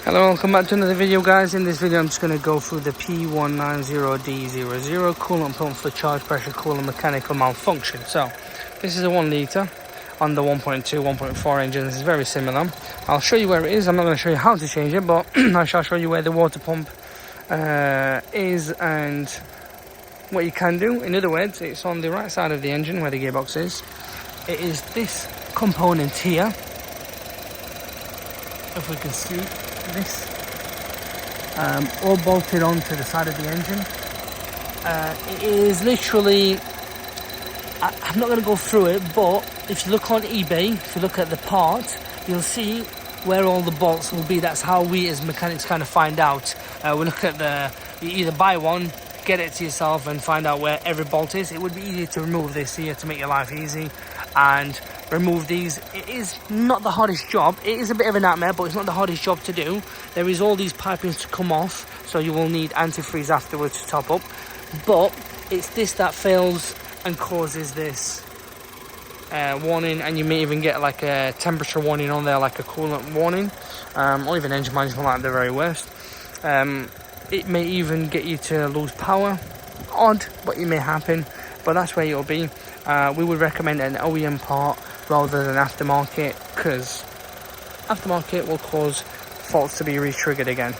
Hello, welcome back to another video, guys. In this video I'm just going to go through the P190D coolant pump for charge pressure coolant mechanical malfunction. So this is a 1 litre on the 1.2 1.4 engine. This is very similar. I'll show you where it is. I'm not going to show you how to change it, but I shall show you where the water pump is and what you can do. In other words, it's on the right side of the engine where the gearbox is. It is this component here, if we can see this, all bolted onto the side of the engine. It is literally, I'm not going to go through it, but if you look on eBay, if you look at the part, you'll see where all the bolts will be. That's how we as mechanics kind of find out. We look at you either buy one, get it to yourself and find out where every bolt is. It would be easier to remove this here to make your life easy and remove these. It is not the hardest job. It is a bit of a nightmare, but it's not the hardest job to do. There is all these pipings to come off, so you will need antifreeze afterwards to top up, but it's this that fails and causes this warning, and you may even get like a temperature warning on there, like a coolant warning, or even engine management light at the very worst. It may even get you to lose power. Odd, but it may happen, but that's where you'll be. We would recommend an OEM part rather than aftermarket, because aftermarket will cause faults to be re-triggered again.